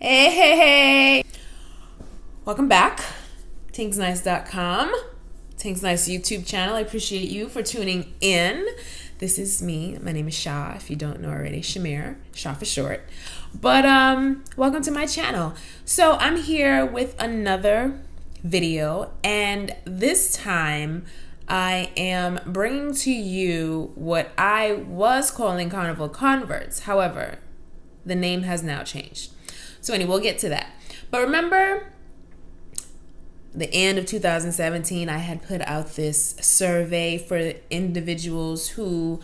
Hey. Welcome back. Tingznice.com. Tingz Nice YouTube channel. I appreciate you for tuning in. This is me. My name is Sha, if you don't know already. Shamir. Sha for short. But welcome to my channel. So I'm here with another video, and this time I am bringing to you what I was calling Carnival converts. However, the name has now changed. So anyway, we'll get to that. But remember, the end of 2017, I had put out this survey for individuals who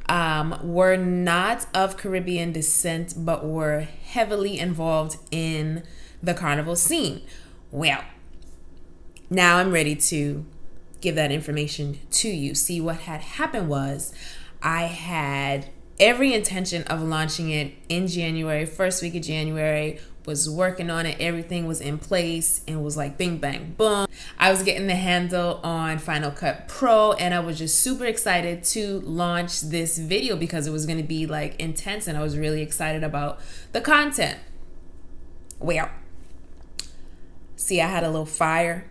were not of Caribbean descent, but were heavily involved in the carnival scene. Well, now I'm ready to give that information to you. See, what had happened was I had every intention of launching it in January, first week of January, was working on it. Everything was in place and was like bing, bang, boom. I was getting the handle on Final Cut Pro, and I was just super excited to launch this video because it was going to be like intense, and I was really excited about the content. Well, see, I had a little fire.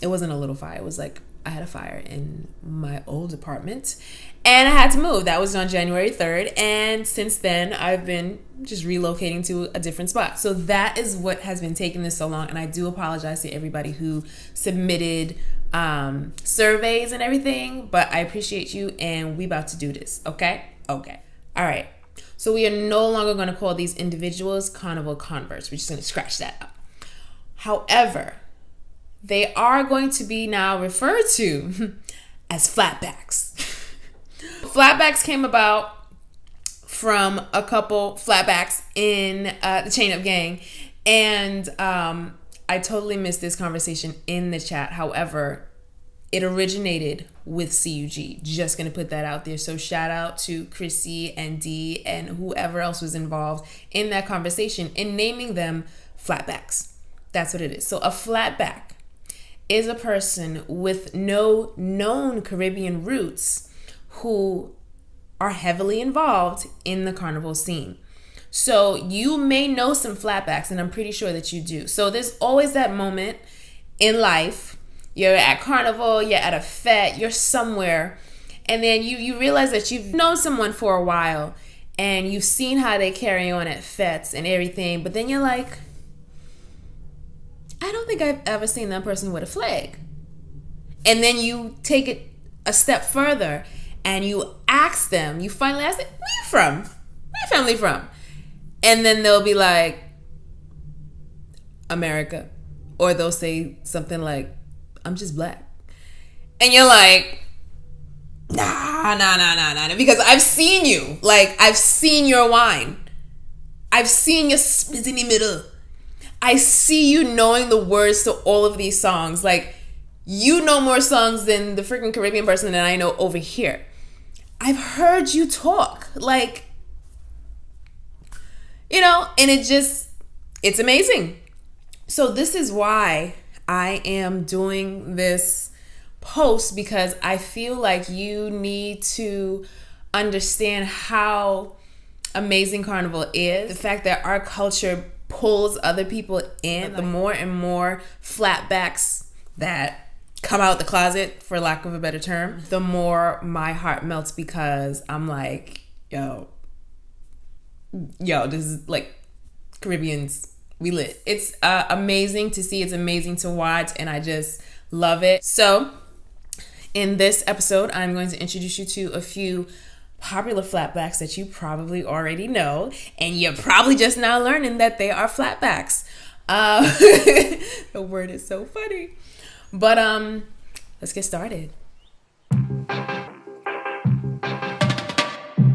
It wasn't a little fire. It was like I had a fire in my old apartment, and I had to move. That was on January 3rd. And since then, I've been just relocating to a different spot. So that is what has been taking this so long. And I do apologize to everybody who submitted surveys and everything, but I appreciate you, and we about to do this. Okay. All right. So we are no longer going to call these individuals Carnival converts. We're just going to scratch that up. However, they are going to be now referred to as Flatbacks. Flatbacks came about from a couple Flatbacks in the Chain Up Gang, and I totally missed this conversation in the chat. However, it originated with CUG. Just gonna put that out there. So shout out to Chrissy and Dee and whoever else was involved in that conversation in naming them Flatbacks. That's what it is. So a Flatback is a person with no known Caribbean roots who are heavily involved in the carnival scene. So you may know some Flatbacks, and I'm pretty sure that you do. So there's always that moment in life. You're at Carnival, you're at a fete, you're somewhere, and then you realize that you've known someone for a while, and you've seen how they carry on at fetes and everything, but then you're like, I don't think I've ever seen that person with a flag. And then you take it a step further and you ask them, you finally ask them, where you from? Where your family from? And then they'll be like, America. Or they'll say something like, I'm just black. And you're like, nah. Because I've seen you. Like, I've seen your wine. I've seen your spit in the middle. I see you knowing the words to all of these songs. Like, you know more songs than the freaking Caribbean person that I know over here. I've heard you talk. Like, you know, and it's amazing. So this is why I am doing this post, because I feel like you need to understand how amazing Carnival is. The fact that our culture pulls other people in. The more and more Flatbacks that come out the closet, for lack of a better term, the more my heart melts, because I'm like, yo, this is like Caribbeans, we lit. It's amazing to see. It's amazing to watch, and I just love it. So in this episode, I'm going to introduce you to a few popular Flatbacks that you probably already know, and you're probably just now learning that they are Flatbacks. The word is so funny. But let's get started.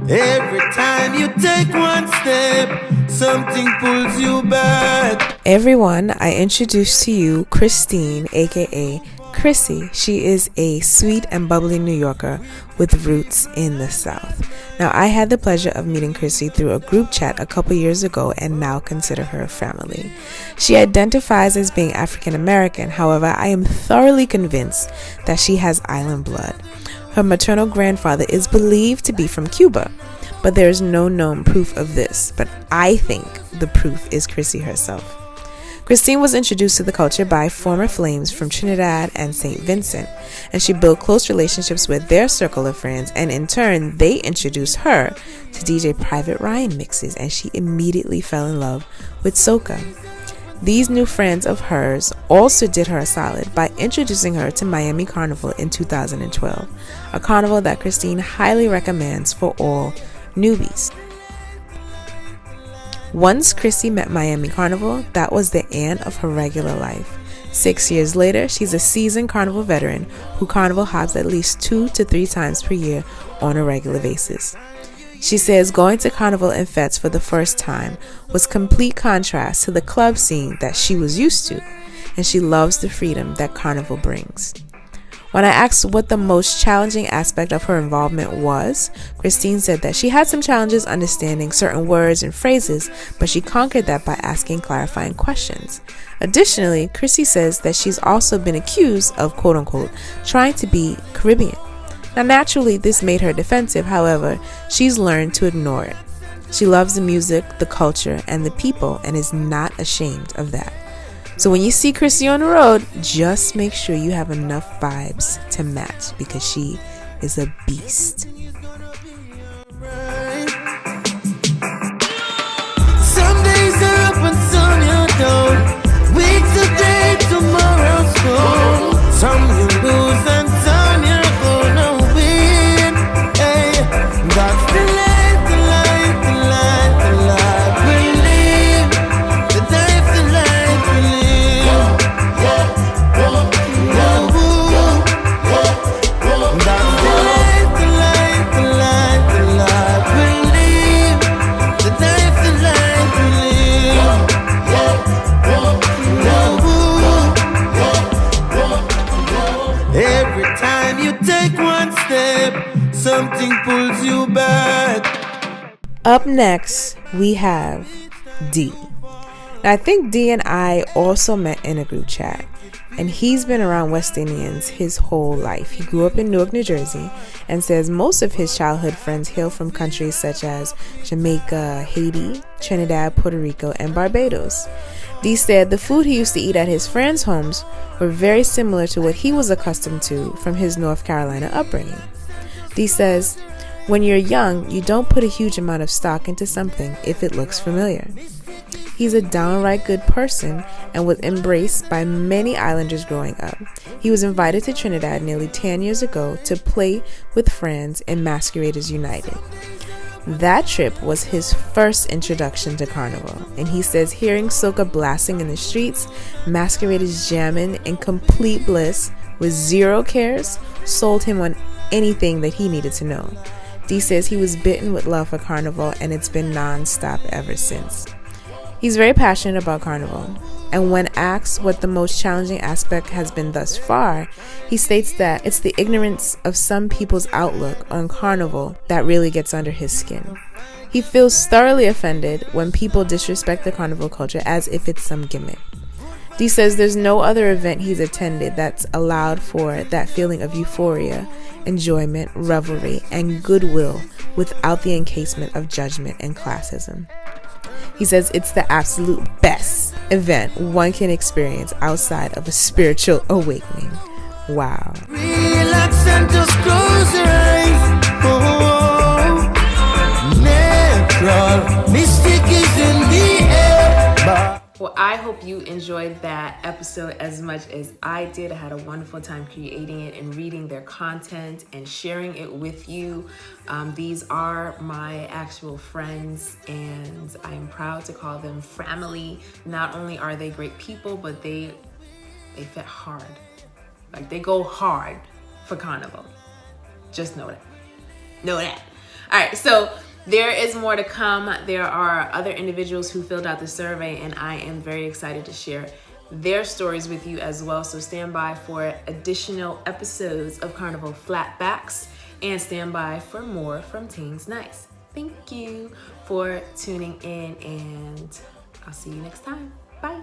Every time you take one step, something pulls you back. Everyone, I introduce to you Christine, aka Chrissy. She is a sweet and bubbly New Yorker with roots in the South. Now, I had the pleasure of meeting Chrissy through a group chat a couple years ago and now consider her family. She identifies as being African American. However, I am thoroughly convinced that she has island blood. Her maternal grandfather is believed to be from Cuba. but there is no known proof of this. But I think the proof is Chrissy herself. Christine was introduced to the culture by former flames from Trinidad and St. Vincent, and she built close relationships with their circle of friends, and in turn, they introduced her to DJ Private Ryan mixes, and she immediately fell in love with soca. These new friends of hers also did her a solid by introducing her to Miami Carnival in 2012, a carnival that Christine highly recommends for all newbies. Once Chrissy met Miami Carnival, that was the end of her regular life. 6 years later, she's a seasoned Carnival veteran who Carnival hops at least 2 to 3 times per year on a regular basis. She says going to Carnival and Fets for the first time was complete contrast to the club scene that she was used to, and she loves the freedom that Carnival brings. When I asked what the most challenging aspect of her involvement was, Christine said that she had some challenges understanding certain words and phrases, but she conquered that by asking clarifying questions. Additionally, Chrissy says that she's also been accused of, quote-unquote, trying to be Caribbean. Now, naturally, this made her defensive. However, she's learned to ignore it. She loves the music, the culture, and the people, and is not ashamed of that. So when you see Chrissy on the road, just make sure you have enough vibes to match, because she is a beast. Some days are up and some you're down. Week today, tomorrow's gone. Some you lose and some you're gonna win. Hey, that's the life, the life, the life, the life we live. The life, the life we live. That's the life, the life, the life, the life we live. The life, the life we live. Every time you take one step, something pulls you back. Up next, we have Dee. Now, I think Dee and I also met in a group chat, and he's been around West Indians his whole life. He grew up in Newark, New Jersey, and says most of his childhood friends hail from countries such as Jamaica, Haiti, Trinidad, Puerto Rico, and Barbados. Dee said the food he used to eat at his friends' homes were very similar to what he was accustomed to from his North Carolina upbringing. Dee says, when you're young, you don't put a huge amount of stock into something if it looks familiar. He's a downright good person and was embraced by many islanders growing up. He was invited to Trinidad nearly 10 years ago to play with friends in Masqueraders United. That trip was his first introduction to Carnival, and he says hearing soca blasting in the streets, masqueraders jamming in complete bliss with zero cares, sold him on anything that he needed to know. Dee says he was bitten with love for Carnival, and it's been non-stop ever since. He's very passionate about Carnival, and when asked what the most challenging aspect has been thus far, he states that it's the ignorance of some people's outlook on Carnival that really gets under his skin. He feels thoroughly offended when people disrespect the Carnival culture as if it's some gimmick. Dee says there's no other event he's attended that's allowed for that feeling of euphoria, enjoyment, revelry, and goodwill without the encasement of judgment and classism. He says it's the absolute best event one can experience outside of a spiritual awakening. Wow. Relax and just close your eyes. Oh, natural mystic is in the air. Well, I hope you enjoyed that episode as much as I did. I had a wonderful time creating it and reading their content and sharing it with you. These are my actual friends, and I am proud to call them family. Not only are they great people, but they fit hard. Like, they go hard for Carnival. Just know that. Know that. All right, so there is more to come. There are other individuals who filled out the survey, and I am very excited to share their stories with you as well. So stand by for additional episodes of Carnival Flatbacks, and stand by for more from Tingz Nice. Thank you for tuning in, and I'll see you next time. Bye.